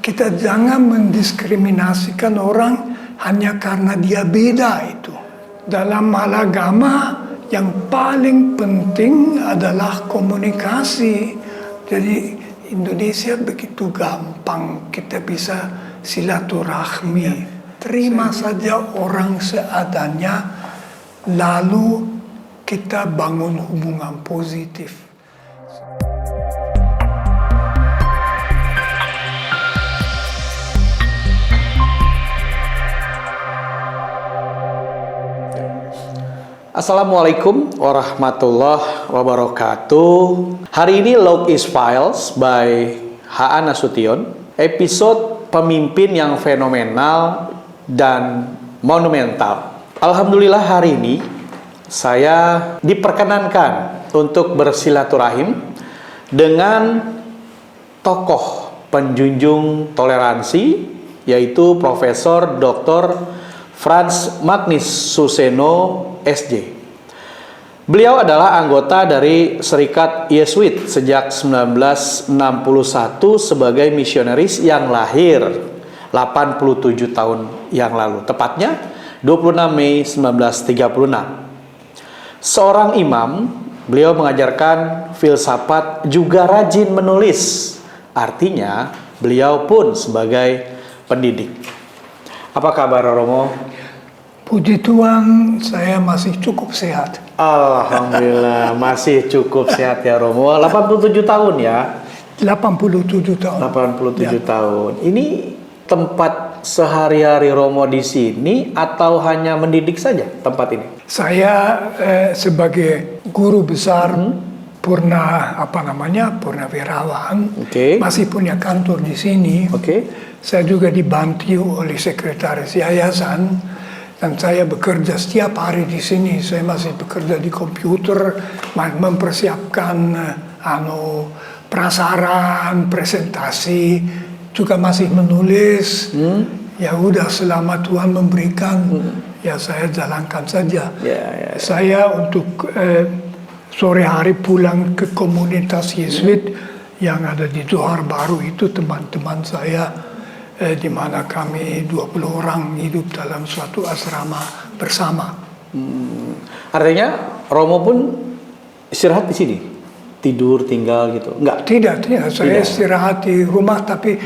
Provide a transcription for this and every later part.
Kita jangan mendiskriminasikan orang hanya karena dia beda itu. Dalam hal agama, yang paling penting adalah komunikasi. Jadi Indonesia begitu gampang kita bisa silaturahmi. Terima saja orang seadanya, lalu kita bangun hubungan positif. Assalamualaikum warahmatullahi wabarakatuh. Hari ini Log is Files by H.A. Nasution, episode pemimpin yang fenomenal dan monumental. Alhamdulillah hari ini saya diperkenankan untuk bersilaturahim dengan tokoh penjunjung toleransi, yaitu Profesor Dr. Frans Magnus Suseno SJ. Beliau adalah anggota dari Serikat Yesuit sejak 1961 sebagai misionaris yang lahir 87 tahun yang lalu, tepatnya 26 Mei 1936. Seorang imam, beliau mengajarkan filsafat juga rajin menulis. Artinya, beliau pun sebagai pendidik. Apa kabar Romo? Puji Tuhan, saya masih cukup sehat. Alhamdulillah, masih cukup sehat ya Romo. 87 tahun ya? 87 tahun. 87 ya. tahun. Ini tempat sehari-hari Romo di sini atau hanya mendidik saja tempat ini? Saya sebagai guru besar purnawirawan, masih punya kantor di sini. Saya juga dibantu oleh sekretaris yayasan. Dan saya bekerja setiap hari di sini. Saya masih bekerja di komputer, mempersiapkan prasaran, presentasi, juga masih menulis. Ya udah, selama Tuhan memberikan, ya saya jalankan saja. Saya untuk sore hari pulang ke komunitas Yesuit yang ada di Johor Bahru itu, teman-teman saya. Di mana kami 20 orang hidup dalam suatu asrama bersama. Artinya Romo pun istirahat di sini? Tidur, tinggal gitu? Enggak? Tidak. Saya istirahat di rumah, tapi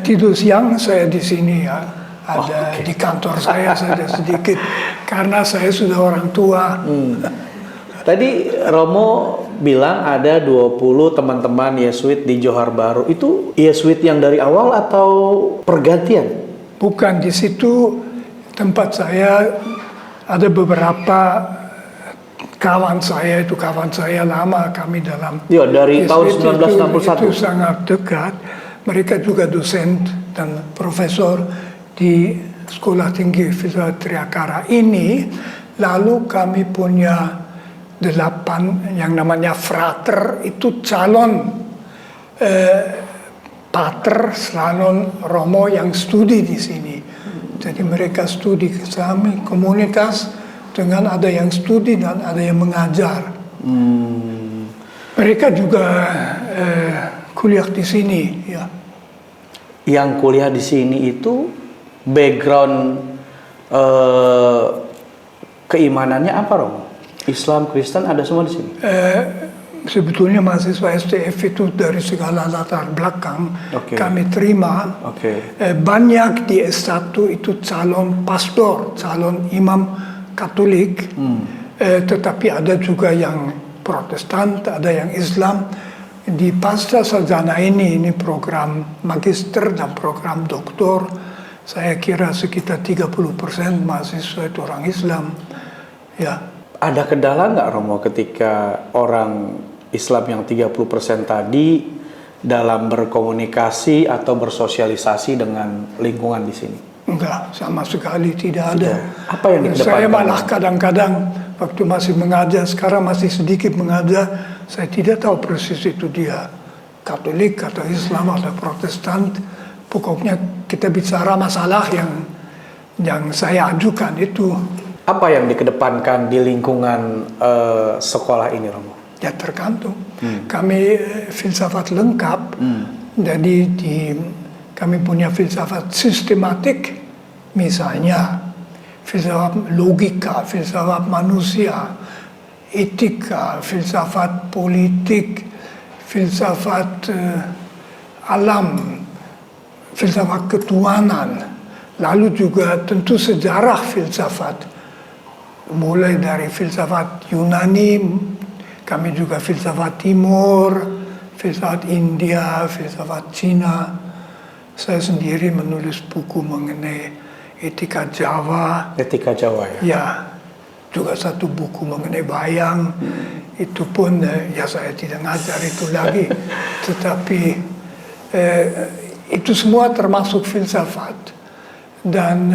tidur siang saya di sini ya. Ada di kantor saya saja sedikit, karena saya sudah orang tua. Tadi Romo bilang ada 20 teman-teman Yesuit di Johor Bahru. Itu Yesuit yang dari awal atau pergantian? Bukan, di situ tempat saya ada beberapa kawan saya lama, kami dalam dari tahun 1961. Itu sangat dekat. Mereka juga dosen dan profesor di Sekolah Tinggi Filsafat Triakara ini. Lalu kami punya 8 yang namanya frater, itu calon pater, calon Romo yang studi di sini. Jadi mereka studi ke kami, komunitas, dengan ada yang studi dan ada yang mengajar. Mereka juga kuliah di sini. Ya. Yang kuliah di sini itu background keimanannya apa, Romo? Islam, Kristen, ada semua di sini? Sebetulnya mahasiswa STF itu dari segala latar belakang kami terima. Banyak di S1 itu calon pastor, calon imam Katolik. Tetapi ada juga yang Protestan, ada yang Islam. Di Pasca Sarjana ini program magister dan program doktor, saya kira sekitar 30% mahasiswa itu orang Islam. Ya. Ada kendala nggak Romo ketika orang Islam yang 30% tadi dalam berkomunikasi atau bersosialisasi dengan lingkungan di sini? Enggak, sama sekali tidak ada. Apa yang dikedepankan? Saya malah kadang-kadang waktu masih mengajar, sekarang masih sedikit mengajar, saya tidak tahu persis itu dia Katolik atau Islam atau Protestan. Pokoknya kita bicara masalah yang saya ajukan itu. Apa yang dikedepankan di lingkungan sekolah ini, Romo? Ya tergantung. Kami filsafat lengkap, jadi kami punya filsafat sistematik, misalnya filsafat logika, filsafat manusia, etika, filsafat politik, filsafat alam, filsafat ketuhanan, lalu juga tentu sejarah filsafat, mulai dari filsafat Yunani, kami juga filsafat Timur, filsafat India, filsafat Cina. Saya sendiri menulis buku mengenai etika Jawa. Etika Jawa ya? Ya, juga satu buku mengenai bayang. Itu pun ya saya tidak ngajar itu lagi. Tetapi itu semua termasuk filsafat. Dan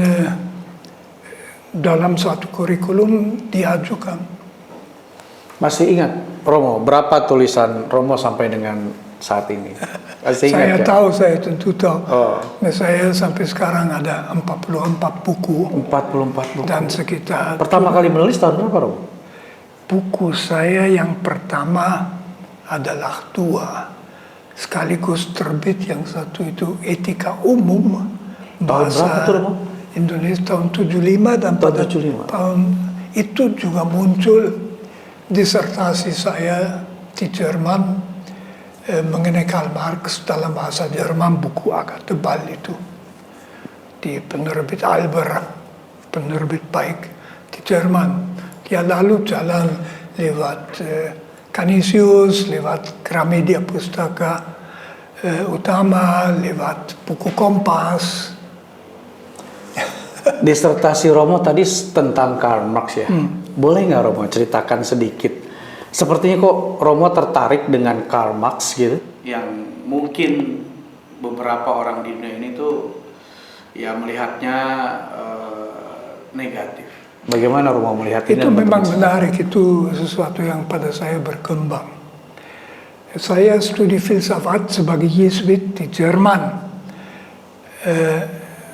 dalam suatu kurikulum diajukan. Masih ingat Romo, berapa tulisan Romo sampai dengan saat ini? Masih ingat, Saya ya? tahu, saya tentu tahu. Oh. Saya sampai sekarang ada 44 buku. 44 buku. Dan sekitar... Pertama kali menulis tahun berapa, Romo? Buku saya yang pertama adalah 2. Sekaligus terbit yang satu itu Etika Umum. Tahun berapa tuh, Romo? Indonesia tahun 75, dan Tahun pada 75. tahun itu juga muncul disertasi saya di Jerman mengenai Karl Marx dalam bahasa Jerman, buku agak tebal itu, di penerbit Alber, penerbit baik di Jerman. Dia lalu jalan lewat Canisius, lewat Gramedia Pustaka Utama, lewat buku Kompas. Disertasi Romo tadi tentang Karl Marx ya. Boleh nggak Romo ceritakan sedikit? Sepertinya kok Romo tertarik dengan Karl Marx gitu? Yang mungkin beberapa orang di dunia ini tuh ya melihatnya negatif. Bagaimana Romo melihat ini? Itu memang menarik, itu sesuatu yang pada saya berkembang. Saya studi filsafat sebagai Yesuit di Jerman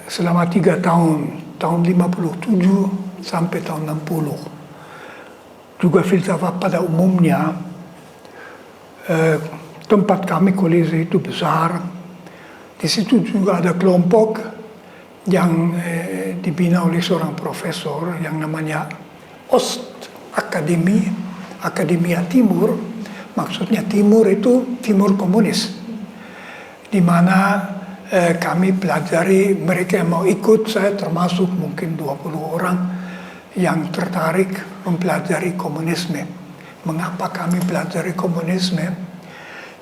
selama 3 tahun, tahun 57 sampai tahun 60. Juga filsafat pada umumnya, tempat kami kolese itu besar. Di situ juga ada kelompok yang dibina oleh seorang profesor yang namanya Ost Akademie, Akademia Timur. Maksudnya Timur itu Timur Komunis, di mana kami pelajari, mereka yang mau ikut, saya termasuk mungkin 20 orang yang tertarik mempelajari komunisme. Mengapa kami pelajari komunisme?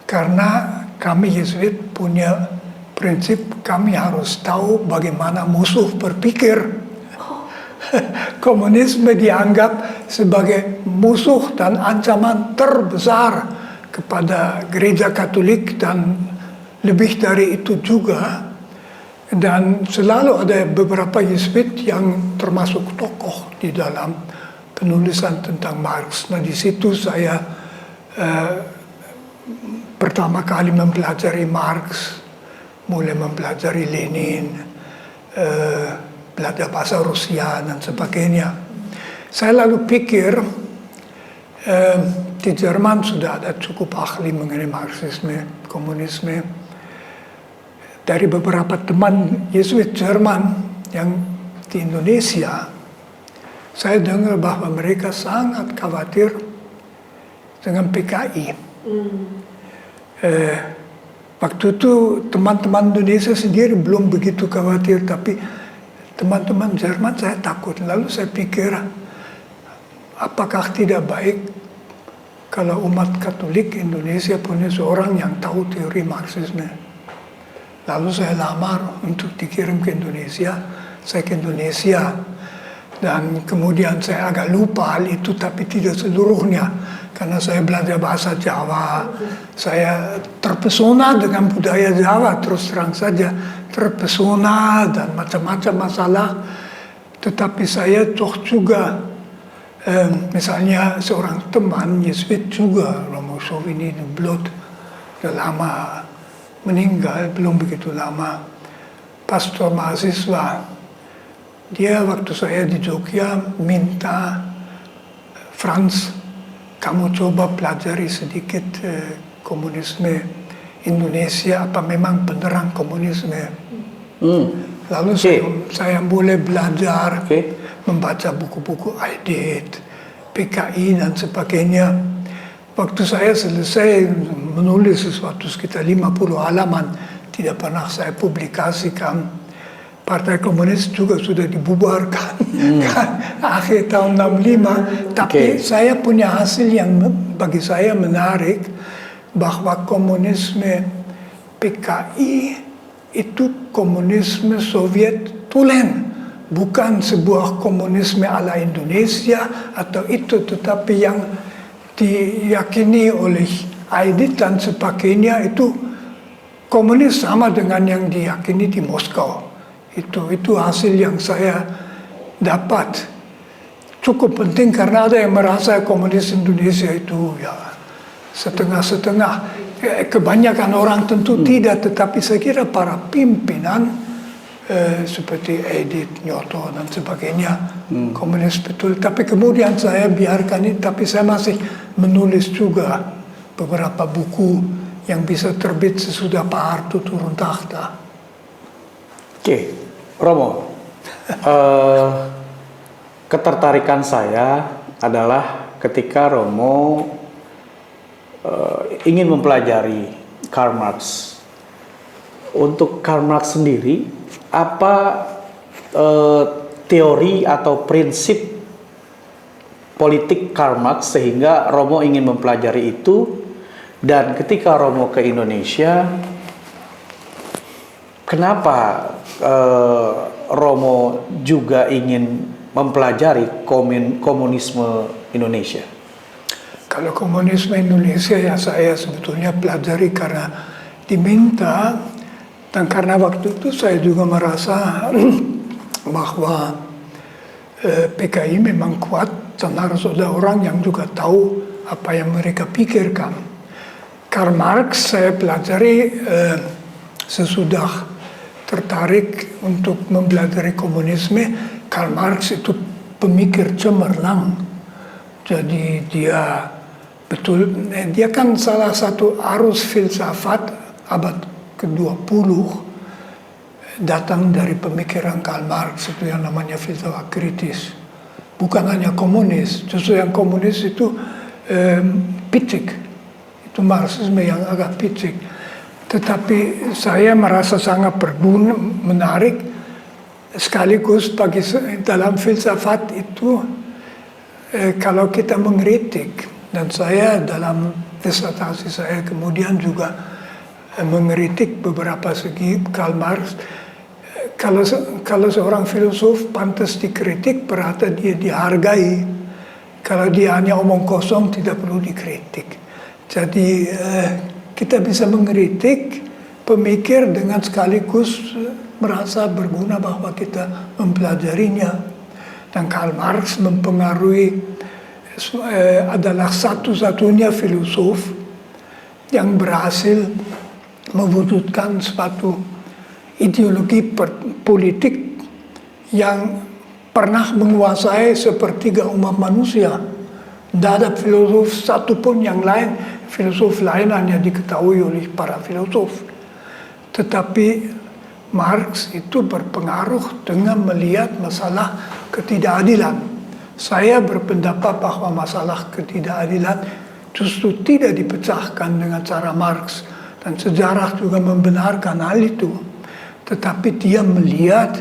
Karena kami Yesuit punya prinsip, kami harus tahu bagaimana musuh berpikir. Komunisme dianggap sebagai musuh dan ancaman terbesar kepada gereja Katolik dan lebih dari itu juga. Dan selalu ada beberapa Yesuit yang termasuk tokoh di dalam penulisan tentang Marx. Nah, di situ saya pertama kali mempelajari Marx, mulai mempelajari Lenin, belajar bahasa Rusia dan sebagainya. Saya lalu pikir di Jerman sudah ada cukup ahli mengenai Marxisme, komunisme. Dari beberapa teman Yesuit Jerman yang di Indonesia, saya dengar bahwa mereka sangat khawatir dengan PKI. Waktu itu teman-teman Indonesia sendiri belum begitu khawatir, tapi teman-teman Jerman saya takut. Lalu saya pikir, apakah tidak baik kalau umat Katolik Indonesia punya seorang yang tahu teori Marxisme? Lalu saya lamar untuk dikirim ke Indonesia. Saya ke Indonesia dan kemudian saya agak lupa hal itu, tapi tidak seluruhnya karena saya belajar bahasa Jawa. Saya terpesona dengan budaya Jawa, terus terang saja terpesona dan macam-macam masalah. Tetapi saya toh juga misalnya seorang teman Yesuit juga, Romo Chauvigny de Blot, sudah lama meninggal, belum begitu lama, pastor mahasiswa. Dia waktu saya di Jogja minta, Franz, kamu coba pelajari sedikit komunisme Indonesia apa memang beneran komunisme. Lalu saya mulai belajar, membaca buku-buku Aidit, PKI dan sebagainya. Waktu saya selesai menulis sesuatu sekitar 50 halaman, tidak pernah saya publikasikan. Partai Komunis juga sudah dibubarkan akhir tahun 65. Tapi saya punya hasil yang bagi saya menarik, bahwa komunisme PKI itu komunisme Soviet tulen, bukan sebuah komunisme ala Indonesia atau itu, tetapi yang diyakini oleh Aidit dan sebagainya itu komunis sama dengan yang diyakini di Moskow. Itu hasil yang saya dapat. Cukup penting karena ada yang merasa komunis Indonesia itu ya setengah-setengah. Kebanyakan orang tentu tidak, tetapi saya kira para pimpinan seperti Edith, Nyoto dan sebagainya komunis betul. Tapi kemudian saya biarkan itu, tapi saya masih menulis juga beberapa buku yang bisa terbit sesudah Pak Harto turun takhta. Romo, ketertarikan saya adalah ketika Romo ingin mempelajari Karl Marx. Untuk Karl Marx sendiri, apa teori atau prinsip politik Karl Marx sehingga Romo ingin mempelajari itu? Dan ketika Romo ke Indonesia, kenapa Romo juga ingin mempelajari komunisme Indonesia? Kalau komunisme Indonesia ya saya sebetulnya pelajari karena diminta, dan karena waktu itu saya juga merasa bahwa PKI memang kuat dan harus ada orang yang juga tahu apa yang mereka pikirkan. Karl Marx saya pelajari sesudah tertarik untuk mempelajari komunisme. Karl Marx itu pemikir cemerlang. Jadi dia kan salah satu arus filsafat abad ke-20 datang dari pemikiran Karl Marx, itu yang namanya filsafat kritis. Bukan hanya komunis, justru yang komunis itu picik. Itu Marxisme yang agak picik. Tetapi saya merasa sangat berguna, menarik, sekaligus dalam filsafat itu kalau kita mengkritik, dan saya dalam disertasi saya kemudian juga mengkritik beberapa segi Karl Marx. Kalau seorang filosof pantas dikritik, berarti dia dihargai. Kalau dia hanya omong kosong, tidak perlu dikritik. Jadi kita bisa mengkritik pemikir dengan sekaligus merasa berguna bahwa kita mempelajarinya. Dan Karl Marx mempengaruhi, adalah satu-satunya filosof yang berhasil mewujudkan suatu ideologi politik yang pernah menguasai sepertiga umat manusia. Tidak ada filosof satupun yang lain, filosof lain hanya diketahui oleh para filosof. Tetapi Marx itu berpengaruh dengan melihat masalah ketidakadilan. Saya berpendapat bahwa masalah ketidakadilan justru tidak dipecahkan dengan cara Marx. Dan sejarah juga membenarkan hal itu. Tetapi dia melihat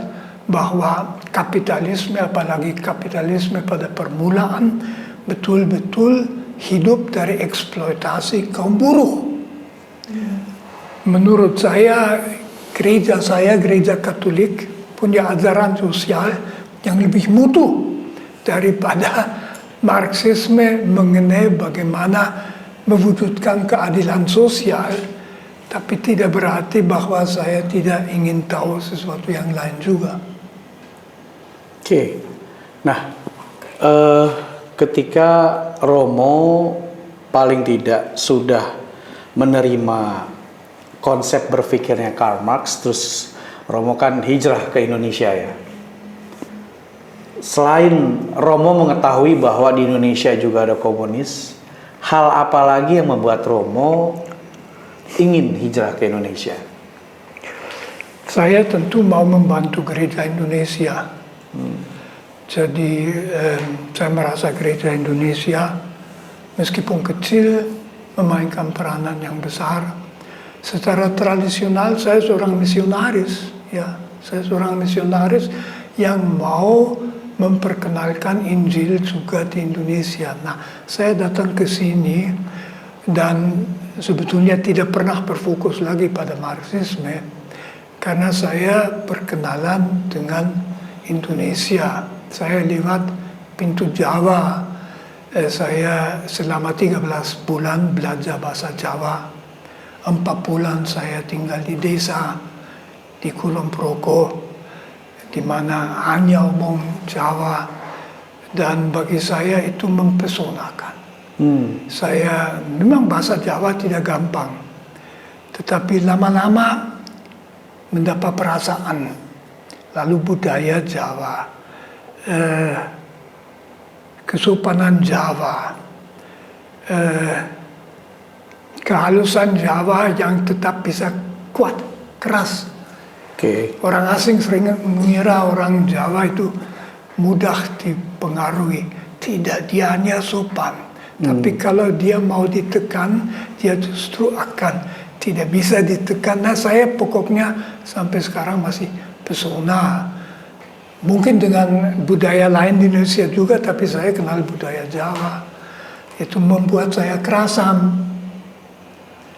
bahwa kapitalisme, apalagi kapitalisme pada permulaan, betul-betul hidup dari eksploitasi kaum buruh. Menurut saya, gereja Katolik punya ajaran sosial yang lebih mutu daripada Marxisme mengenai bagaimana mewujudkan keadilan sosial. Tapi tidak berarti bahwa saya tidak ingin tahu sesuatu yang lain juga. Nah, ketika Romo paling tidak sudah menerima konsep berpikirnya Karl Marx, terus Romo kan hijrah ke Indonesia ya. Selain Romo mengetahui bahwa di Indonesia juga ada komunis, hal apa lagi yang membuat Romo ingin hijrah ke Indonesia? Saya tentu mau membantu gereja Indonesia. Jadi saya merasa gereja Indonesia meskipun kecil memainkan peranan yang besar. Secara tradisional saya seorang misionaris, ya. Saya seorang misionaris yang mau memperkenalkan Injil juga di Indonesia. Nah, saya datang ke sini dan sebetulnya tidak pernah berfokus lagi pada Marxisme karena saya berkenalan dengan Indonesia. Saya lewat pintu Jawa. Saya selama 13 bulan belajar bahasa Jawa. 4 bulan saya tinggal di desa di Kulon Progo, di mana hanya omong Jawa, dan bagi saya itu mempesonakan. Saya memang bahasa Jawa tidak gampang, tetapi lama-lama mendapat perasaan, lalu budaya Jawa, kesopanan Jawa, kehalusan Jawa yang tetap bisa kuat, keras. Orang asing sering mengira orang Jawa itu mudah dipengaruhi. Tidak, dia hanya sopan. Tapi kalau dia mau ditekan, dia justru akan tidak bisa ditekan. Nah, saya pokoknya sampai sekarang masih pesona. Mungkin dengan budaya lain di Indonesia juga, tapi saya kenal budaya Jawa. Itu membuat saya kerasam.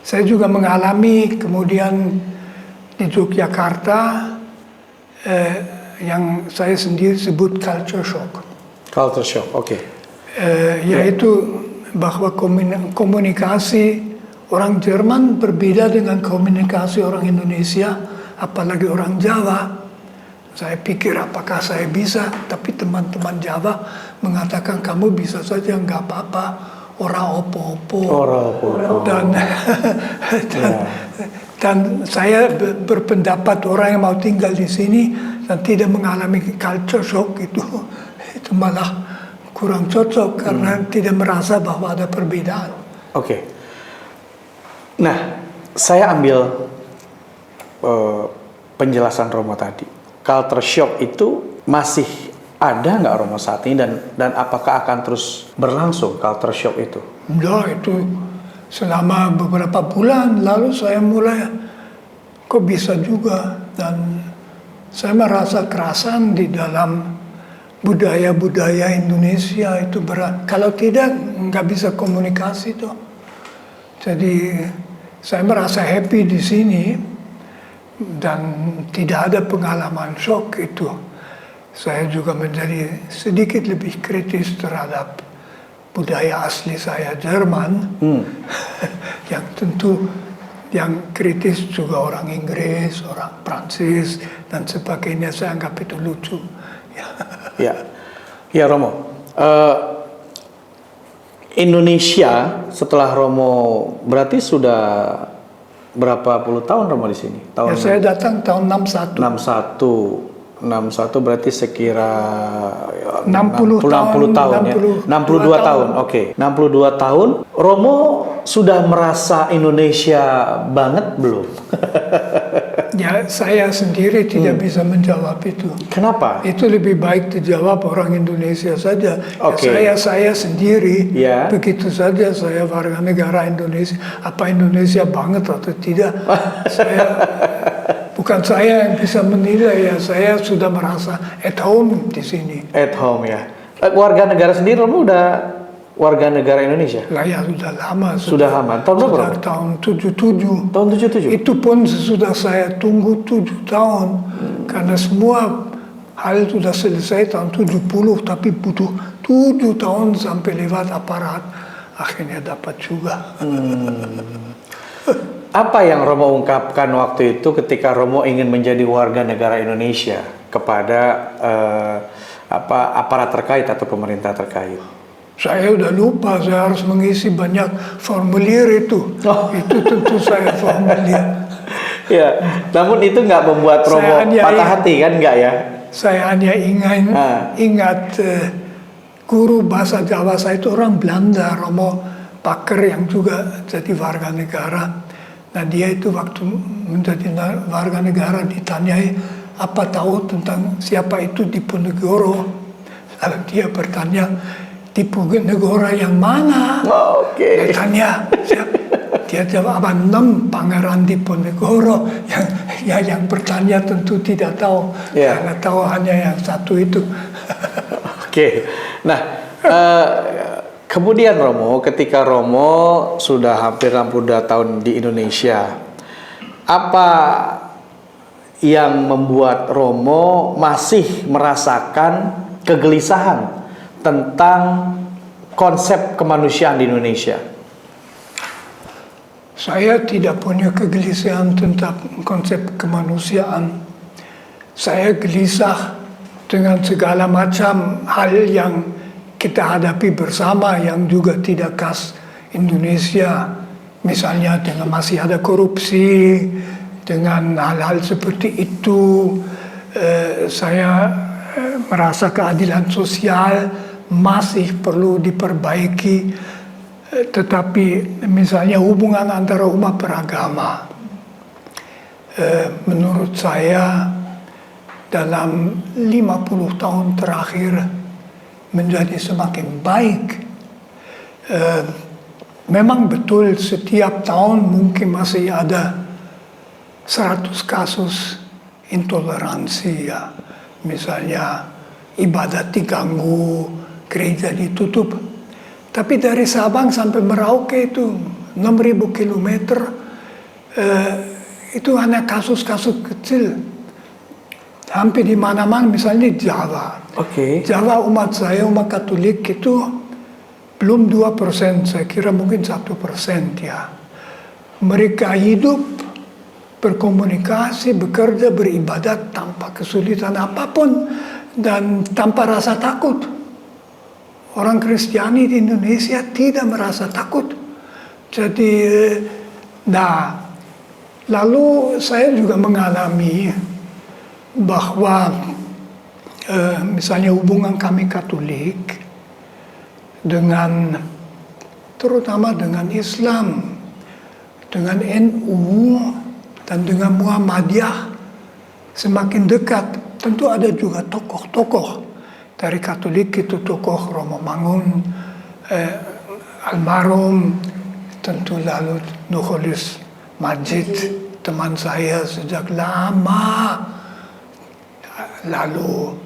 Saya juga mengalami kemudian di Yogyakarta yang saya sendiri sebut culture shock. Culture shock, oke. Yaitu bahwa komunikasi orang Jerman berbeda dengan komunikasi orang Indonesia, apalagi orang Jawa. Saya pikir apakah saya bisa, tapi teman-teman Jawa mengatakan kamu bisa saja, nggak apa-apa, orang opo-opo. Dan saya berpendapat orang yang mau tinggal di sini dan tidak mengalami culture shock itu malah kurang cocok karena tidak merasa bahwa ada perbedaan. Oke. Nah, saya ambil penjelasan Romo tadi. Culture shock itu masih ada nggak Romo saat ini dan apakah akan terus berlangsung culture shock itu? Nah, itu selama beberapa bulan lalu saya mulai kok bisa juga, dan saya merasa kerasan di dalam budaya-budaya Indonesia itu berat. Kalau tidak nggak bisa komunikasi tuh. Jadi saya merasa happy di sini dan tidak ada pengalaman shock itu. Saya juga menjadi sedikit lebih kritis terhadap budaya asli saya Jerman, yang tentu yang kritis juga orang Inggris, orang Prancis dan sebagainya. Saya anggap itu lucu. Ya Romo. Indonesia setelah Romo berarti sudah berapa puluh tahun Romo di sini? Saya datang tahun 61. 61 berarti sekira 60 tahun ya. 62 tahun. Oke. 62 tahun. Romo sudah merasa Indonesia banget belum? Ya, saya sendiri tidak bisa menjawab itu. Kenapa? Itu lebih baik dijawab orang Indonesia saja. Okay. Saya sendiri begitu saja saya warga negara Indonesia. Apa Indonesia banget atau tidak? Bukan saya yang bisa menilai, ya. Saya sudah merasa at home di sini. At home ya. Warga negara sendiri, Romo udah warga negara Indonesia? Lah ya sudah lama. Sudah lama. Tahun berapa? Tahun 77. Tahun 77. Itu pun sesudah saya tunggu 7 tahun karena semua hal sudah selesai tahun 70, tapi butuh 7 tahun sampai lewat aparat akhirnya dapat juga. Apa yang Romo ungkapkan waktu itu ketika Romo ingin menjadi warga negara Indonesia kepada aparat terkait atau pemerintah terkait? Saya udah lupa, saya harus mengisi banyak formulir itu. Itu tentu saya formulir. Ya, namun itu nggak membuat Romo patah hati kan, nggak ya? Saya hanya ingat guru bahasa Jawa saya itu orang Belanda, Romo Paker yang juga jadi warga negara. Nah dia itu waktu menjadi warga negara ditanyai apa tahu tentang siapa itu Diponegoro. Lalu dia bertanya, Diponegoro yang mana? Dia tanya, dia jawab apa 6 Pangeran Diponegoro. Yang bertanya tentu tidak tahu, karena tahu hanya yang satu itu. Nah, kemudian Romo, ketika Romo sudah hampir 62 tahun di Indonesia, apa yang membuat Romo masih merasakan kegelisahan tentang konsep kemanusiaan di Indonesia? Saya tidak punya kegelisahan tentang konsep kemanusiaan. Saya gelisah dengan segala macam hal yang kita hadapi bersama yang juga tidak khas Indonesia. Misalnya dengan masih ada korupsi, dengan hal-hal seperti itu. Saya merasa keadilan sosial masih perlu diperbaiki. Tetapi misalnya hubungan antara umat beragama, menurut saya dalam 50 tahun terakhir menjadi semakin baik. Memang betul setiap tahun mungkin masih ada 100 kasus intoleransi ya. Misalnya ibadat diganggu, gereja ditutup. Tapi dari Sabang sampai Merauke itu 6.000 kilometer, itu hanya kasus-kasus kecil. Hampir di mana-mana, misalnya di Jawa. Jawa umat saya, umat Katolik itu belum 2%, saya kira mungkin 1% ya. Mereka hidup, berkomunikasi, bekerja, beribadat tanpa kesulitan apapun dan tanpa rasa takut. Orang Kristiani di Indonesia tidak merasa takut. Jadi, lalu saya juga mengalami bahwa misalnya hubungan kami Katolik dengan terutama dengan Islam, dengan NU dan dengan Muhammadiyah semakin dekat. Tentu ada juga tokoh-tokoh dari Katolik itu, tokoh Romo Mangun, almarhum, tentu lalu Nurholis Majid, teman saya sejak lama. Lalu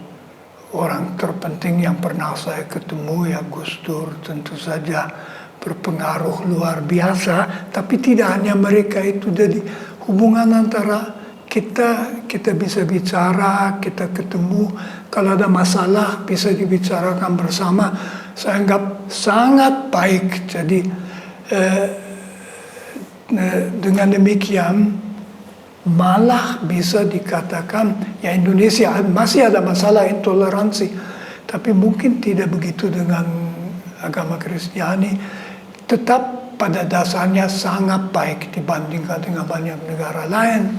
orang terpenting yang pernah saya ketemu ya Gus Dur, tentu saja berpengaruh luar biasa. Tapi tidak hanya mereka itu, jadi hubungan antara kita bisa bicara, kita ketemu, kalau ada masalah bisa dibicarakan bersama. Saya anggap sangat baik. Jadi dengan demikian malah bisa dikatakan ya Indonesia masih ada masalah intoleransi, tapi mungkin tidak begitu dengan agama Kristiani. Tetap pada dasarnya sangat baik dibandingkan dengan banyak negara lain.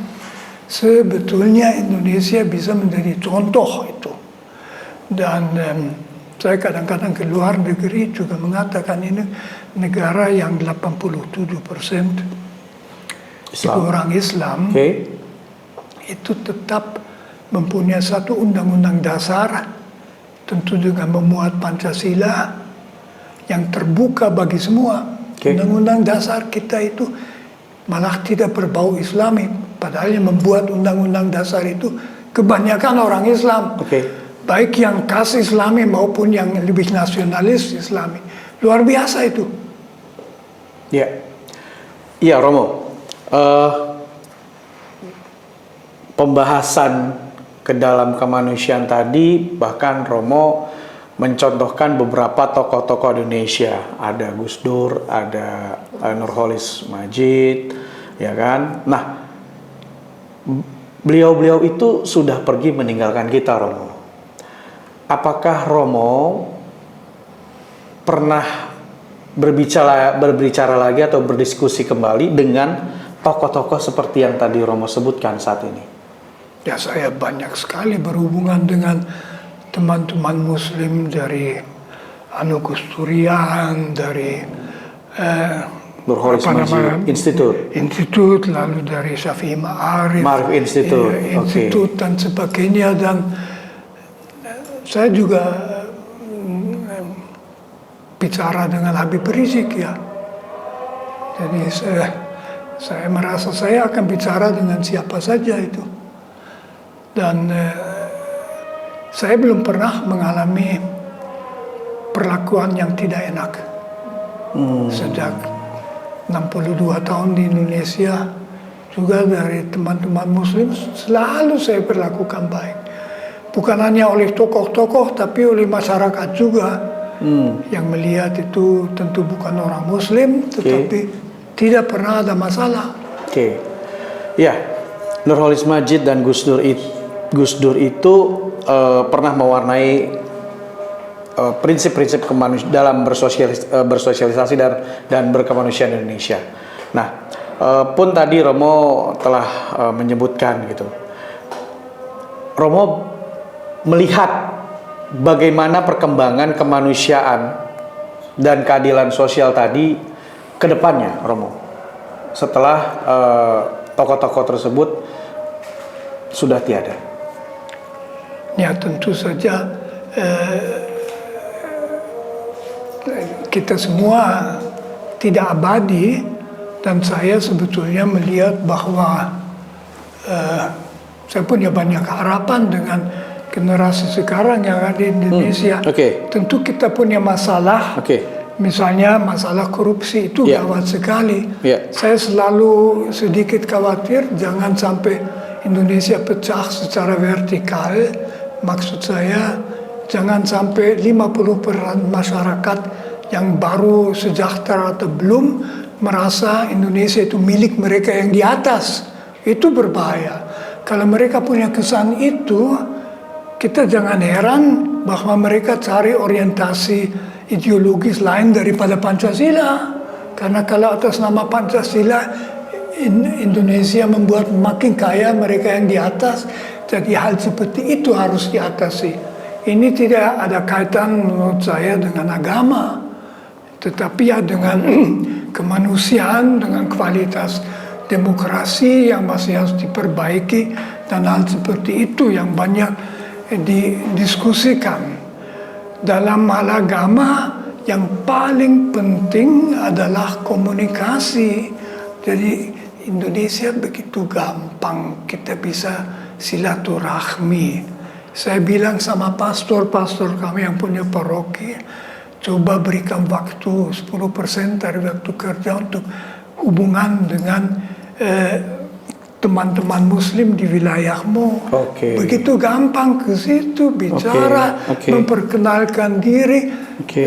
Sebetulnya Indonesia bisa menjadi contoh itu. Dan saya kadang-kadang ke luar negeri juga mengatakan ini negara yang 87% orang Islam, itu tetap mempunyai satu undang-undang dasar, tentu juga memuat Pancasila yang terbuka bagi semua. Undang-undang dasar kita itu malah tidak berbau Islami, padahal yang membuat undang-undang dasar itu kebanyakan orang Islam, baik yang khas Islami maupun yang lebih nasionalis Islami. Luar biasa itu. Iya Romo. Pembahasan ke dalam kemanusiaan tadi, bahkan Romo mencontohkan beberapa tokoh-tokoh Indonesia. Ada Gus Dur, ada Nurholis Majid, ya kan? Nah, beliau-beliau itu sudah pergi meninggalkan kita, Romo. Apakah Romo pernah berbicara lagi atau berdiskusi kembali dengan tokoh-tokoh seperti yang tadi Romo sebutkan saat ini? Ya, saya banyak sekali berhubungan dengan teman-teman Muslim dari Gus Durian, dari Nur Khalis Majid Institut, lalu dari Syafi'i Ma'arif Institut, Institut dan sebagainya. Dan saya juga bicara dengan Habib Rizik ya. Jadi saya merasa saya akan bicara dengan siapa saja itu. Dan saya belum pernah mengalami perlakuan yang tidak enak. Sejak 62 tahun di Indonesia, juga dari teman-teman Muslim selalu saya perlakukan baik. Bukan hanya oleh tokoh-tokoh, tapi oleh masyarakat juga. Yang melihat itu tentu bukan orang Muslim, tetapi tidak pernah ada masalah. Ya, Nur Khalis Majid dan Gus Dur itu pernah mewarnai prinsip-prinsip dalam bersosialisasi dan berkemanusiaan Indonesia. Nah, pun tadi Romo telah menyebutkan gitu. Romo melihat bagaimana perkembangan kemanusiaan dan keadilan sosial tadi ke depannya, Romo. Setelah tokoh-tokoh tersebut sudah tiada. Ya, tentu saja kita semua tidak abadi, dan saya sebetulnya melihat bahwa saya punya banyak harapan dengan generasi sekarang yang ada di Indonesia. Tentu kita punya masalah, misalnya masalah korupsi itu gawat sekali. Saya selalu sedikit khawatir jangan sampai Indonesia pecah secara vertikal. Maksud saya jangan sampai 50% masyarakat yang baru sejahtera atau belum merasa Indonesia itu milik mereka yang di atas. Itu berbahaya. Kalau mereka punya kesan itu, kita jangan heran bahwa mereka cari orientasi ideologis lain daripada Pancasila. Karena kalau atas nama Pancasila Indonesia membuat makin kaya mereka yang di atas, jadi hal seperti itu harus diatasi. Ini tidak ada kaitan menurut saya dengan agama, tetapi ya dengan kemanusiaan, dengan kualitas demokrasi yang masih harus diperbaiki, dan hal seperti itu yang banyak didiskusikan. Dalam hal agama yang paling penting adalah komunikasi. Jadi Indonesia begitu gampang kita bisa silaturahmi. Saya bilang sama pastor-pastor kami yang punya paroki, coba berikan waktu 10% dari waktu kerja untuk hubungan dengan teman-teman Muslim di wilayahmu. Begitu gampang ke situ bicara, memperkenalkan diri,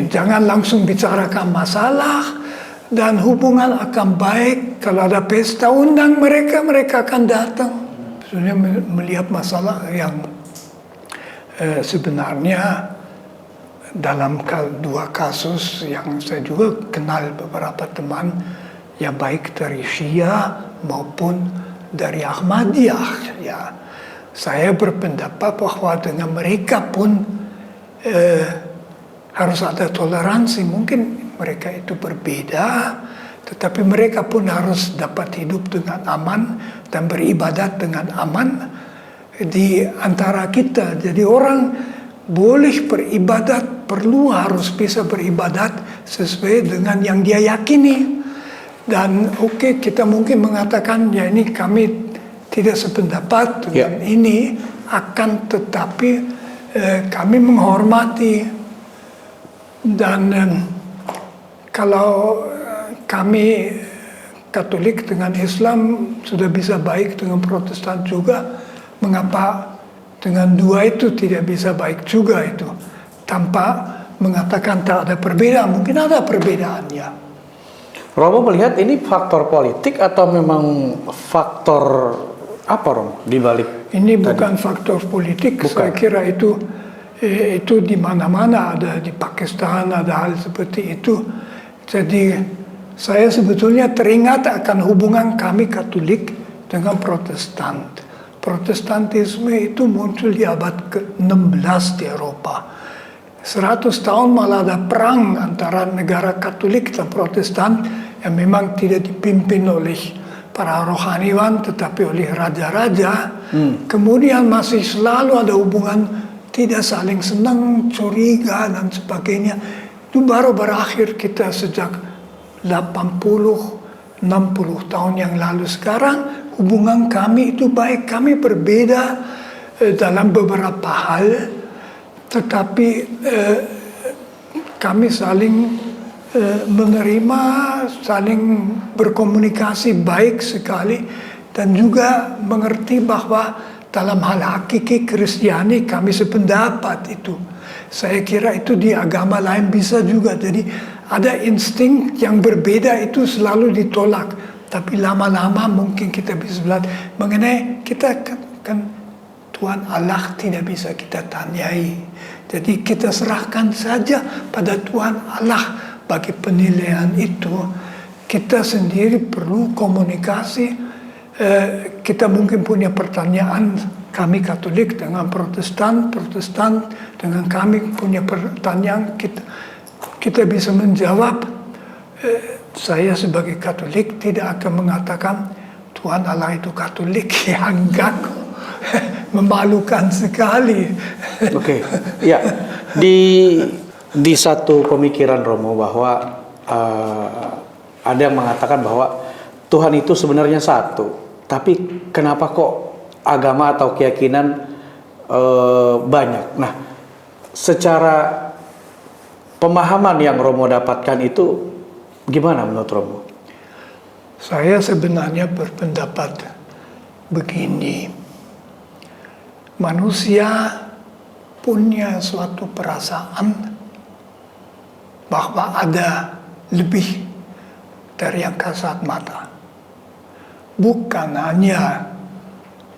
jangan langsung bicarakan masalah, dan hubungan akan baik. Kalau ada pesta, undang mereka, mereka akan datang. Sebenarnya melihat masalah yang sebenarnya dalam dua kasus yang saya juga kenal beberapa teman, ya baik dari Syiah maupun dari Ahmadiyah. Ya, saya berpendapat bahwa dengan mereka pun harus ada toleransi. Mungkin mereka itu berbeda, tetapi mereka pun harus dapat hidup dengan aman dan beribadat dengan aman di antara kita. Jadi orang boleh beribadat, harus bisa beribadat sesuai dengan yang dia yakini. Dan kita mungkin mengatakan, ya ini kami tidak sependapat dengan ini, akan tetapi kami menghormati. Dan kalau kami Katolik dengan Islam sudah bisa baik dengan Protestan juga, mengapa dengan dua itu tidak bisa baik juga itu? Tanpa mengatakan tak ada perbedaan, mungkin ada perbedaannya. Romo melihat ini faktor politik atau memang faktor apa, Romo, di balik? Ini bukan faktor politik. Bukan. Saya kira itu di mana-mana ada, di Pakistan ada hal seperti itu. Jadi saya sebetulnya teringat akan hubungan kami Katolik dengan Protestan. Protestantisme itu muncul di abad ke-16 di Eropa. 100 tahun malah ada perang antara negara Katolik dan Protestan yang memang tidak dipimpin oleh para rohaniwan tetapi oleh raja-raja, kemudian masih selalu ada hubungan tidak saling senang, curiga dan sebagainya. Itu baru berakhir kita sejak 80-60 tahun yang lalu. Sekarang hubungan kami itu baik, kami berbeda dalam beberapa hal, tetapi kami saling menerima, saling berkomunikasi baik sekali, dan juga mengerti bahwa dalam hal hakiki Kristiani kami sependapat itu. Saya kira itu di agama lain bisa juga. Jadi ada insting yang berbeda itu selalu ditolak. Tapi lama-lama mungkin kita bisa belajar mengenai kita kan Tuhan Allah tidak bisa kita tanyai. Jadi kita serahkan saja pada Tuhan Allah. Bagi penilaian itu, kita sendiri perlu komunikasi. Kita mungkin punya pertanyaan, kami Katolik dengan Protestan dengan kami punya pertanyaan, kita bisa menjawab. Saya sebagai Katolik tidak akan mengatakan Tuhan Allah itu Katolik, ya enggak. Memalukan sekali. Oke, ya di satu pemikiran Romo bahwa ada yang mengatakan bahwa Tuhan itu sebenarnya satu, tapi kenapa kok agama atau keyakinan banyak? Nah, secara pemahaman yang Romo dapatkan itu gimana menurut Romo? Saya sebenarnya berpendapat begini, manusia punya suatu perasaan bahwa ada lebih dari yang kasat mata. Bukan hanya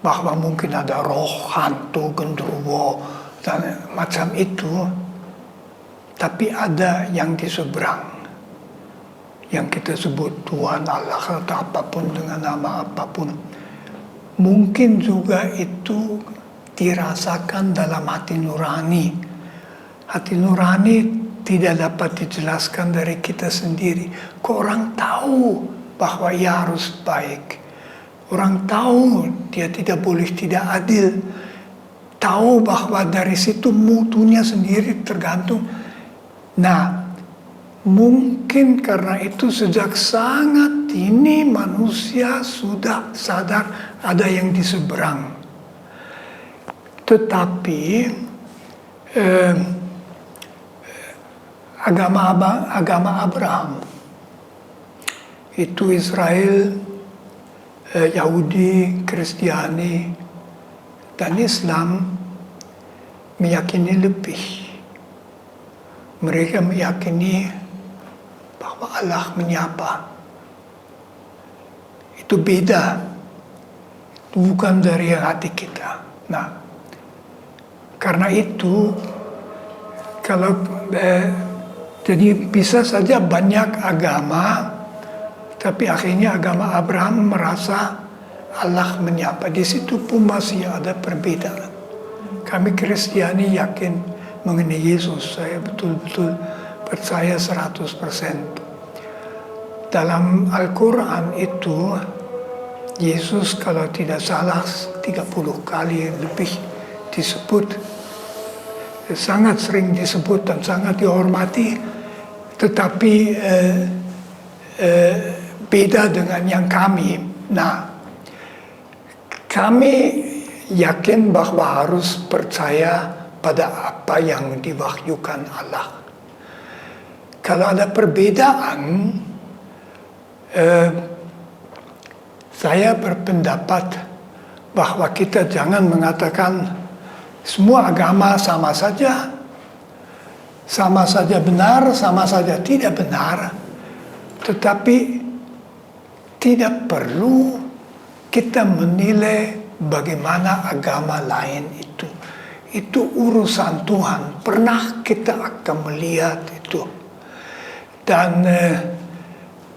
bahwa mungkin ada roh, hantu, genderuwo, dan macam itu, tapi ada yang di seberang, yang kita sebut Tuhan Allah atau apapun dengan nama apapun. Mungkin juga itu dirasakan dalam hati nurani. Hati nurani tidak dapat dijelaskan dari kita sendiri. Kok orang tahu bahwa ia harus baik. Orang tahu dia tidak boleh tidak adil. Tahu bahwa dari situ mutunya sendiri tergantung. Nah, mungkin karena itu sejak sangat dini manusia sudah sadar ada yang di seberang. Tetapi agama Abraham itu Israel, Yahudi, Kristiani, dan Islam meyakini lebih. Mereka meyakini bahwa Allah menyapa. Itu beda. Itu bukan dari hati kita. Nah, karena itu kalau jadi bisa saja banyak agama, tapi akhirnya agama Abraham merasa Allah menyapa. Di situ pun masih ada perbedaan. Kami Kristiani yakin mengenai Yesus. Saya betul-betul percaya 100%. Dalam Al-Quran itu, Yesus kalau tidak salah 30 kali lebih disebut. Sangat sering disebut dan sangat dihormati, tetapi beda dengan yang kami. Nah, kami yakin bahwa harus percaya pada apa yang diwahyukan Allah. Kalau ada perbedaan, saya berpendapat bahwa kita jangan mengatakan semua agama sama saja benar, sama saja tidak benar, tetapi tidak perlu kita menilai bagaimana agama lain itu. Itu urusan Tuhan. Pernah kita akan melihat itu. Dan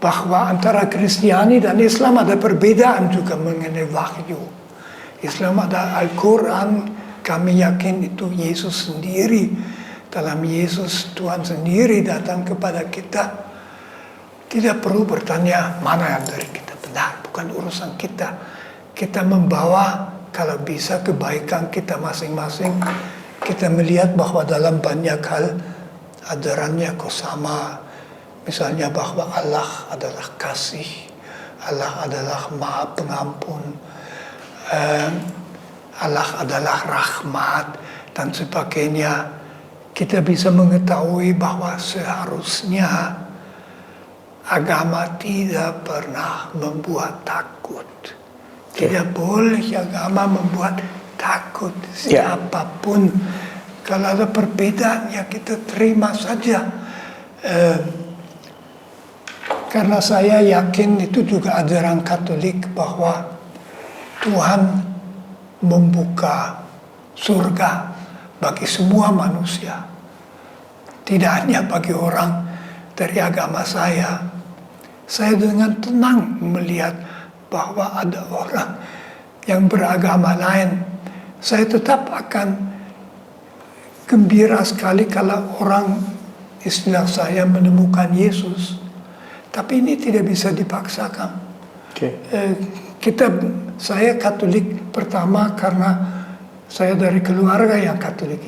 bahwa antara Kristiani dan Islam ada perbedaan juga mengenai wahyu. Islam ada Al-Quran. Kami yakin itu Yesus sendiri. Dalam Yesus Tuhan sendiri datang kepada kita. tidak perlu bertanya mana yang dari kita benar, bukan urusan kita. Kita membawa kalau bisa kebaikan kita masing-masing. Kita melihat bahwa dalam banyak hal ajarannya kok sama. Misalnya bahwa Allah adalah kasih, Allah adalah Maha Pengampun, Allah adalah rahmat dan sebagainya. Kita bisa mengetahui bahwa seharusnya agama tidak pernah membuat takut. Tidak boleh agama membuat takut siapapun. Kalau ada perbedaan ya kita terima saja. Karena saya yakin itu juga ajaran Katolik bahwa Tuhan membuka surga bagi semua manusia. Tidak hanya bagi orang dari agama saya. Saya dengan tenang melihat bahwa ada orang yang beragama lain. Saya tetap akan gembira sekali kalau orang, istilah saya, menemukan Yesus. Tapi ini tidak bisa dipaksakan. Saya Katolik pertama karena saya dari keluarga yang Katolik.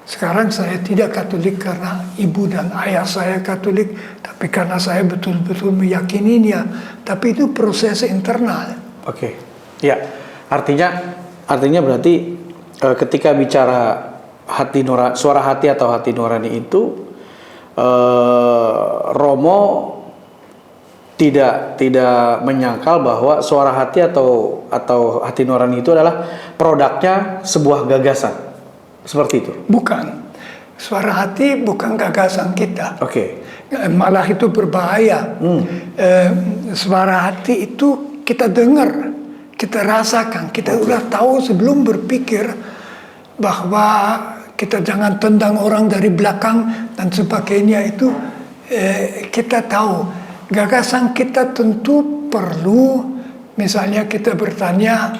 Sekarang saya tidak Katolik karena ibu dan ayah saya Katolik, tapi karena saya betul-betul meyakininya. Tapi itu proses internal. Ya, artinya berarti ketika bicara hati nurani, suara hati atau hati nurani itu, Romo tidak menyangkal bahwa suara hati atau hati nurani itu adalah produknya sebuah gagasan, seperti itu. Bukan, suara hati bukan gagasan kita. Malah itu berbahaya. Suara hati itu kita dengar, kita rasakan, kita udah tahu sebelum berpikir bahwa kita jangan tendang orang dari belakang dan sebagainya. Itu kita tahu. Gagasan kita tentu perlu, misalnya kita bertanya,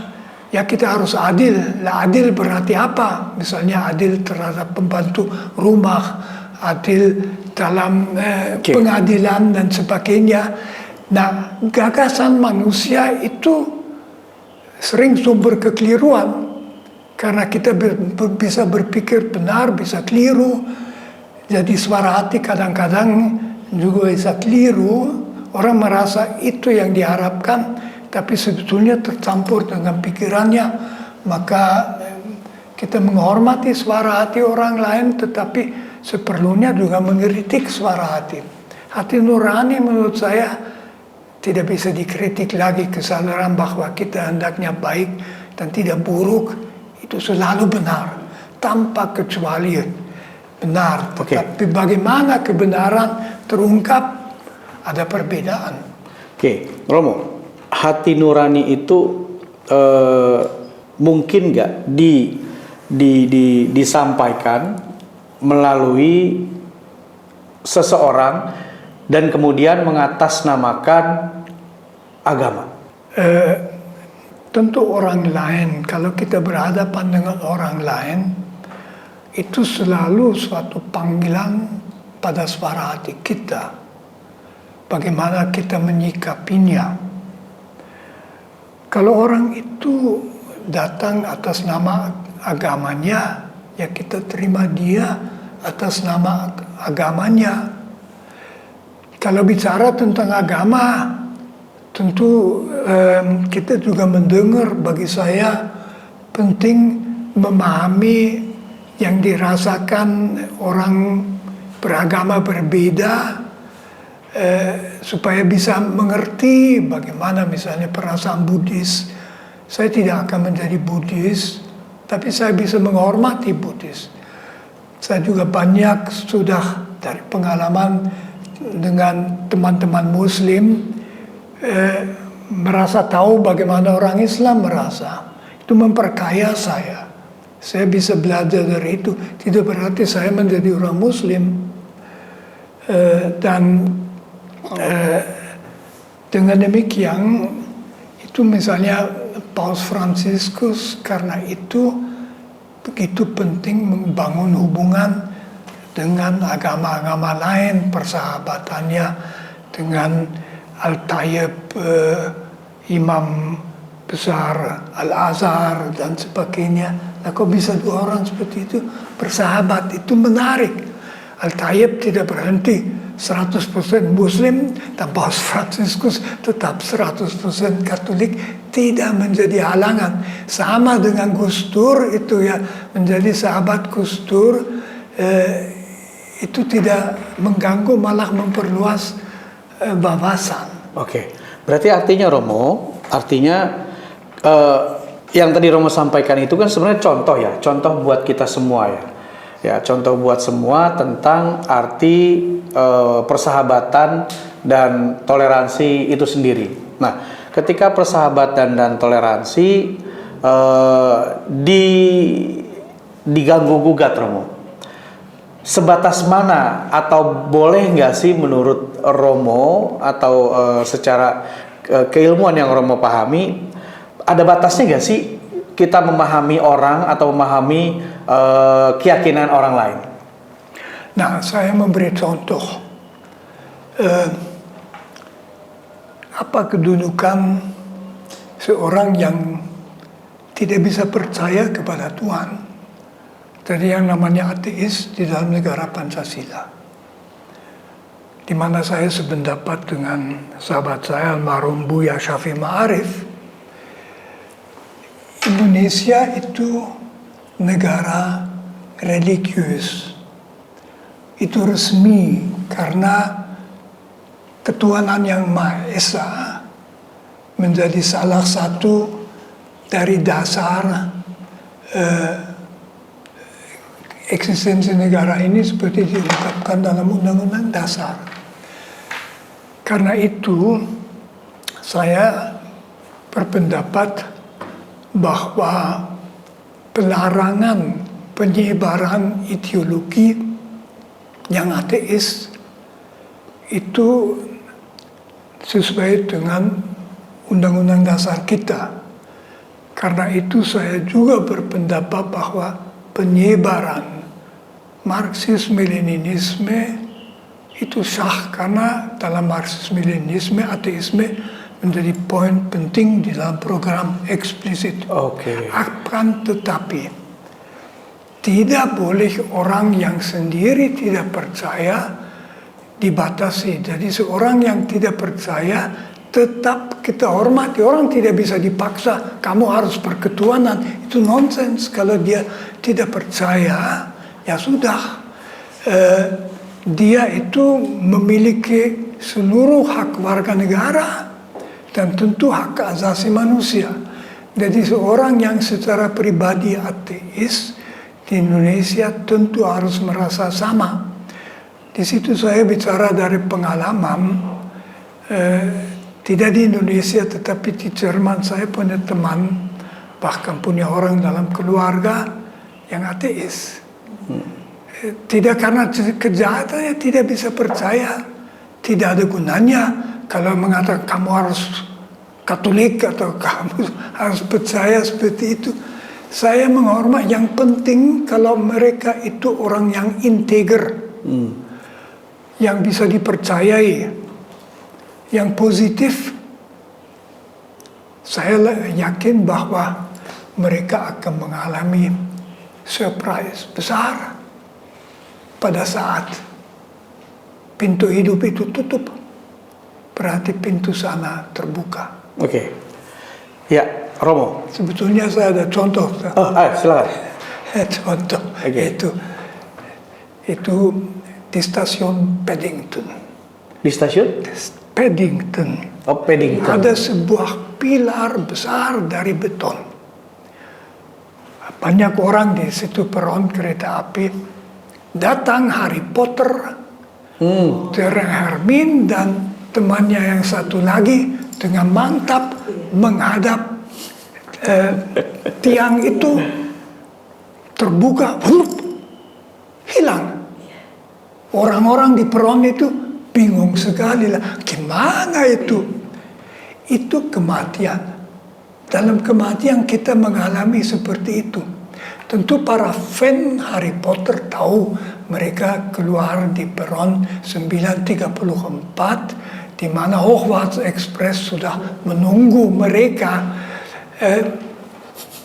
ya kita harus adil. Lah adil berarti apa? Misalnya adil terhadap pembantu rumah, adil dalam pengadilan dan sebagainya. Nah, gagasan manusia itu sering sumber kekeliruan. Karena kita bisa berpikir benar, bisa keliru. Jadi suara hati kadang-kadang juga bisa keliru. Orang merasa itu yang diharapkan, tapi sebetulnya tercampur dengan pikirannya. Maka kita menghormati suara hati orang lain, tetapi seperlunya juga mengkritik suara hati. Hati nurani menurut saya tidak bisa dikritik lagi. Kesadaran bahwa kita hendaknya baik dan tidak buruk itu selalu benar, tanpa kecuali benar. Tapi bagaimana kebenaran terungkap, ada perbedaan. Romo, hati nurani itu mungkin nggak disampaikan melalui seseorang dan kemudian mengatasnamakan agama? Tentu orang lain, kalau kita berhadapan dengan orang lain, itu selalu suatu panggilan pada suara hati kita. Bagaimana kita menyikapinya. Kalau orang itu datang atas nama agamanya, ya kita terima dia atas nama agamanya. Kalau bicara tentang agama, tentu kita juga mendengar, bagi saya penting memahami yang dirasakan orang beragama berbeda, supaya bisa mengerti bagaimana misalnya perasaan Buddhis. Saya tidak akan menjadi Buddhis, tapi saya bisa menghormati Buddhis. Saya juga banyak sudah dari pengalaman dengan teman-teman Muslim, merasa tahu bagaimana orang Islam merasa. Itu memperkaya saya. Saya bisa belajar dari itu. Tidak berarti saya menjadi orang Muslim. Dengan demikian, itu misalnya Paus Fransiskus karena itu begitu penting membangun hubungan dengan agama-agama lain, persahabatannya dengan Al-Tayyib, Imam besar Al-Azhar dan sebagainya. Nah, kok bisa dua orang seperti itu bersahabat? Itu menarik. Al-Tayyib tidak berhenti 100% Muslim, dan Paus Fransiskus tetap 100% Katolik, tidak menjadi halangan. Sama dengan Gus Dur itu ya, menjadi sahabat Gus Dur, itu tidak mengganggu, malah memperluas wawasan. Oke, berarti artinya Romo, yang tadi Romo sampaikan itu kan sebenarnya contoh ya, contoh buat kita semua ya. Ya, contoh buat semua tentang arti persahabatan dan toleransi itu sendiri. Nah, ketika persahabatan dan toleransi diganggu gugat, Romo, sebatas mana atau boleh nggak sih menurut Romo atau secara keilmuan yang Romo pahami, ada batasnya nggak sih kita memahami orang atau memahami keyakinan orang lain? Nah, saya memberi contoh. Apa kedudukan seorang yang tidak bisa percaya kepada Tuhan? Jadi yang namanya ateis di dalam negara Pancasila. Di mana saya sependapat dengan sahabat saya almarhum Buya Syafi'i Ma'arif. Indonesia itu negara religius. Itu resmi karena ketuhanan yang Maha Esa menjadi salah satu dari dasar eksistensi negara ini seperti diungkapkan dalam Undang-Undang Dasar. Karena itu saya berpendapat bahwa pelarangan penyebaran ideologi yang ateis itu sesuai dengan Undang-Undang Dasar kita. Karena itu saya juga berpendapat bahwa penyebaran Marxisme-Leninisme itu sah, karena dalam Marxisme-Leninisme ateisme menjadi poin penting di dalam program eksplisit. Akan tetapi tidak boleh orang yang sendiri tidak percaya dibatasi. Jadi seorang yang tidak percaya tetap kita hormati. Orang tidak bisa dipaksa, kamu harus berketuhanan. Itu nonsens. Kalau dia tidak percaya, ya sudah. Dia itu memiliki seluruh hak warga negara dan tentu hak asasi manusia. Jadi seorang yang secara pribadi ateis di Indonesia tentu harus merasa sama. Di situ saya bicara dari pengalaman, tidak di Indonesia tetapi di Jerman saya punya teman, bahkan punya orang dalam keluarga yang ateis. Tidak karena kejahatannya tidak bisa percaya, tidak ada gunanya kalau mengatakan kamu harus Katolik atau kamu harus percaya seperti itu. Saya menghormati, yang penting kalau mereka itu orang yang integer, yang bisa dipercayai, yang positif. Saya yakin bahwa mereka akan mengalami surprise besar pada saat pintu hidup itu tutup. Berarti pintu sana terbuka. Ya, Romo. Sebetulnya saya ada contoh. Silakan. Contoh itu di stasiun Paddington. Di stasiun? Paddington. Paddington. Ada sebuah pilar besar dari beton. Banyak orang di situ peron kereta api. Datang Harry Potter, Tereng Hermin dan temannya yang satu lagi dengan mantap menghadap tiang itu, terbuka, hilang. Orang-orang di peron itu bingung sekali lah, gimana itu? Itu kematian. Dalam kematian kita mengalami seperti itu. Tentu para fan Harry Potter tahu, mereka keluar di peron 9.34 di mana Hochwärts Express sudah menunggu mereka.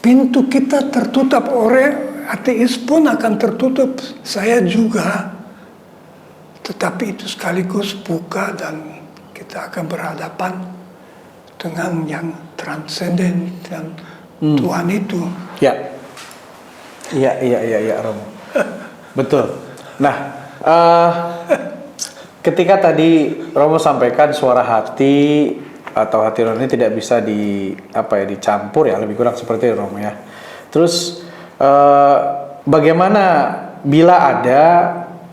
Pintu kita tertutup, orang ateis pun akan tertutup, saya juga. Tetapi itu sekaligus buka dan kita akan berhadapan dengan yang transenden dan Tuhan itu. Ya, Romo. Betul. Nah, ketika tadi Romo sampaikan suara hati atau hati nurani tidak bisa dicampur ya, lebih kurang seperti itu Romo ya. Terus bagaimana bila ada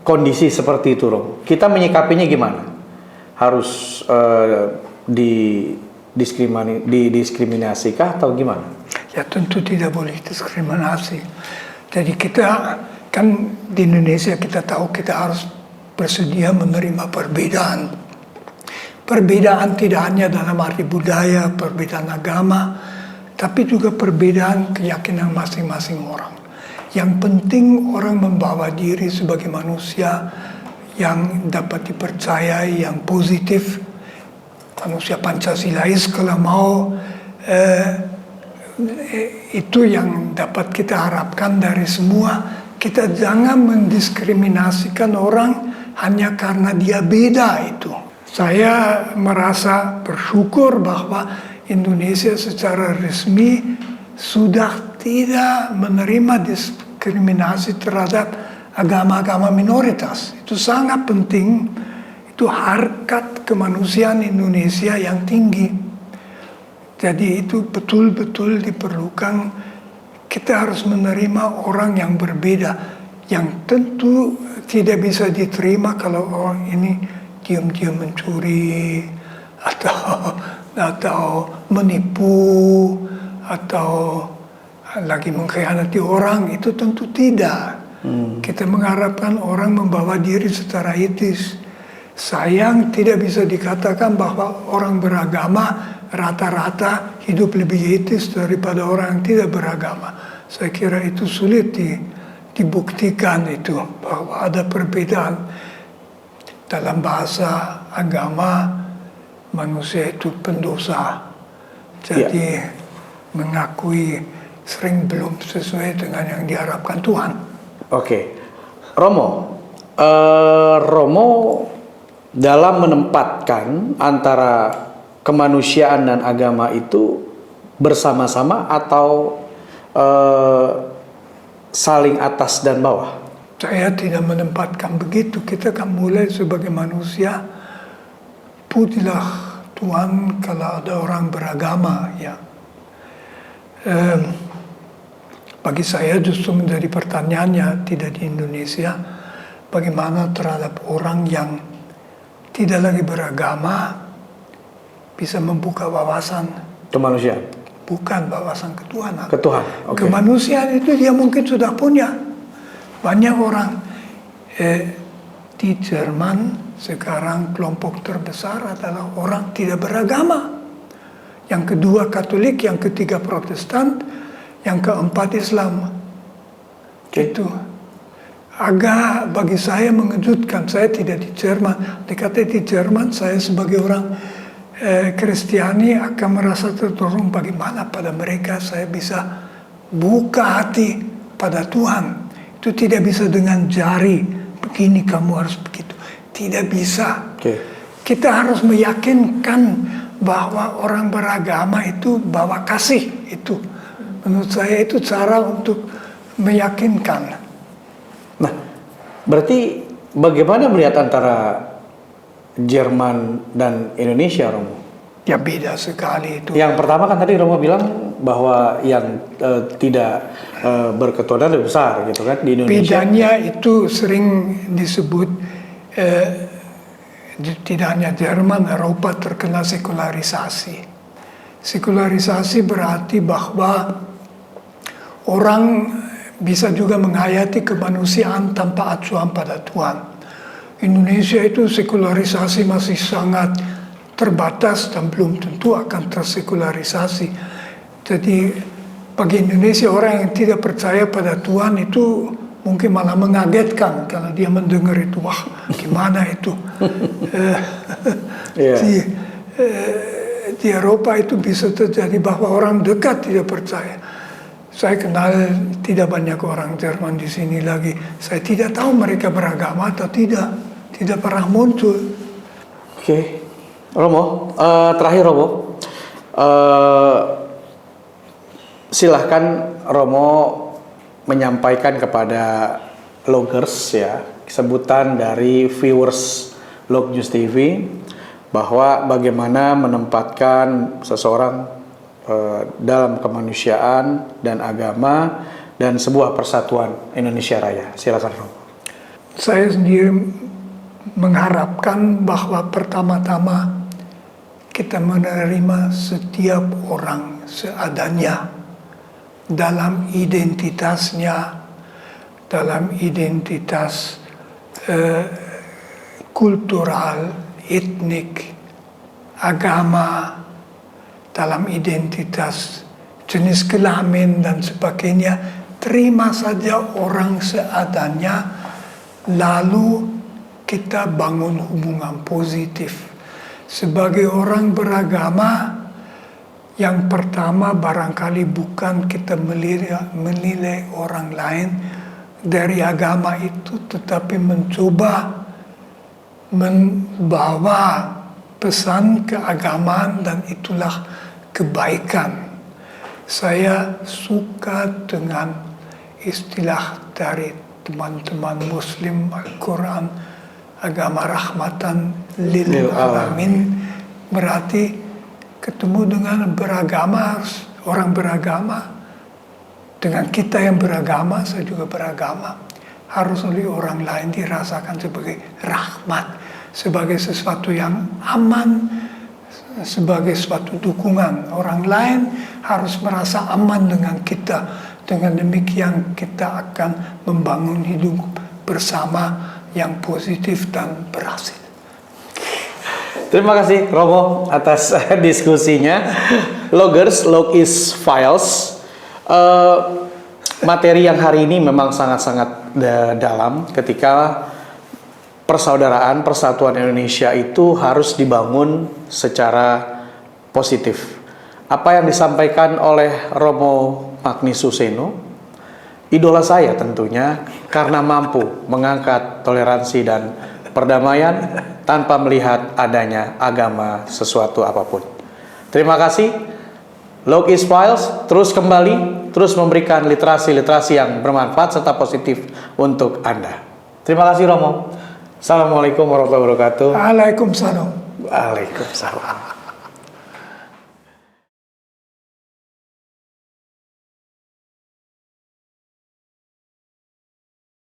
kondisi seperti itu Romo? Kita menyikapinya gimana? Harus didiskriminasikah atau gimana? Ya tentu tidak boleh diskriminasi. Jadi kita kan di Indonesia kita tahu kita harus bersedia menerima perbedaan. Perbedaan tidak hanya dalam arti budaya, perbedaan agama, tapi juga perbedaan keyakinan masing-masing orang. Yang penting orang membawa diri sebagai manusia yang dapat dipercayai, yang positif, manusia Pancasilais kalau mau, itu yang dapat kita harapkan dari semua. Kita jangan mendiskriminasikan orang hanya karena dia beda itu. Saya merasa bersyukur bahwa Indonesia secara resmi sudah tidak menerima diskriminasi terhadap agama-agama minoritas. Itu sangat penting. Itu harkat kemanusiaan Indonesia yang tinggi. Jadi itu betul-betul diperlukan. Kita harus menerima orang yang berbeda, yang tentu tidak bisa diterima kalau orang ini diam-diam mencuri atau menipu atau lagi mengkhianati orang, itu tentu tidak. Kita mengharapkan orang membawa diri secara etis. Sayang tidak bisa dikatakan bahwa orang beragama rata-rata hidup lebih etis daripada orang yang tidak beragama. Saya kira itu sulit dibuktikan itu, bahwa ada perbedaan dalam bahasa agama. Manusia itu pendosa. Jadi mengakui sering belum sesuai dengan yang diharapkan Tuhan. Oke. Romo dalam menempatkan antara kemanusiaan dan agama itu bersama-sama atau saling atas dan bawah? Saya tidak menempatkan begitu. Kita kan mulai sebagai manusia, pujilah Tuhan kalau ada orang beragama, ya. Bagi saya justru menjadi pertanyaannya, tidak di Indonesia, bagaimana terhadap orang yang tidak lagi beragama bisa membuka wawasan kemanusiaan, bukan wawasan ketuhanan. Okay. Kemanusiaan itu dia mungkin sudah punya. Banyak orang di Jerman sekarang kelompok terbesar adalah orang tidak beragama. Yang kedua Katolik, yang ketiga Protestan, yang keempat Islam. Itu agak bagi saya mengejutkan. Saya tidak di Jerman. Dikata di Jerman, saya sebagai orang Kristiani akan merasa terdorong bagaimana pada mereka saya bisa buka hati pada Tuhan. Itu tidak bisa dengan jari, begini kamu harus begitu. Tidak bisa. Kita harus meyakinkan bahwa orang beragama itu bawa kasih. Itu menurut saya itu cara untuk meyakinkan. Nah, berarti bagaimana melihat antara Jerman dan Indonesia, Romo? Ya beda sekali itu. Yang pertama kan tadi Romo bilang bahwa yang tidak berketuhanan lebih besar gitu kan di Indonesia. Bedanya itu sering disebut tidak hanya Jerman, Eropa terkena sekularisasi. Sekularisasi berarti bahwa orang bisa juga menghayati kemanusiaan tanpa acuan pada Tuhan. Indonesia itu sekularisasi masih sangat terbatas dan belum tentu akan tersekularisasi. Jadi bagi Indonesia orang yang tidak percaya pada Tuhan itu mungkin malah mengagetkan kalau dia mendengar itu, wah gimana itu. Di Eropa itu bisa terjadi bahwa orang dekat tidak percaya. Saya kenal tidak banyak orang Jerman di sini lagi. Saya tidak tahu mereka beragama atau tidak pernah muncul. Oke. Romo, terakhir Romo, silahkan Romo menyampaikan kepada loggers ya, sebutan dari viewers Log News TV, bahwa bagaimana menempatkan seseorang dalam kemanusiaan dan agama dan sebuah persatuan Indonesia Raya. Silakan Romo. Saya sendiri mengharapkan bahwa pertama-tama kita menerima setiap orang seadanya dalam identitasnya, dalam identitas kultural, etnik, agama, dalam identitas jenis kelamin dan sebagainya. Terima saja orang seadanya, lalu kita bangun hubungan positif. Sebagai orang beragama, yang pertama barangkali bukan kita menilai orang lain dari agama itu, tetapi mencoba membawa pesan keagamaan, dan itulah kebaikan. Saya suka dengan istilah dari teman-teman Muslim Al-Quran, agama rahmatan lil alamin, berarti ketemu dengan orang beragama, dengan kita yang beragama, saya juga beragama, harus oleh orang lain dirasakan sebagai rahmat, sebagai sesuatu yang aman, sebagai suatu dukungan. Orang lain harus merasa aman dengan kita. Dengan demikian kita akan membangun hidup bersama yang positif dan berhasil. Terima kasih Romo atas diskusinya. Loggers, Log is Files. Materi yang hari ini memang sangat-sangat dalam ketika persaudaraan, persatuan Indonesia itu harus dibangun secara positif. Apa yang disampaikan oleh Romo Magnis Suseno, idola saya tentunya, karena mampu mengangkat toleransi dan perdamaian tanpa melihat adanya agama sesuatu apapun. Terima kasih. Log is Files terus kembali, terus memberikan literasi-literasi yang bermanfaat serta positif untuk Anda. Terima kasih Romo. Assalamualaikum warahmatullahi wabarakatuh. Waalaikumsalam. Waalaikumsalam.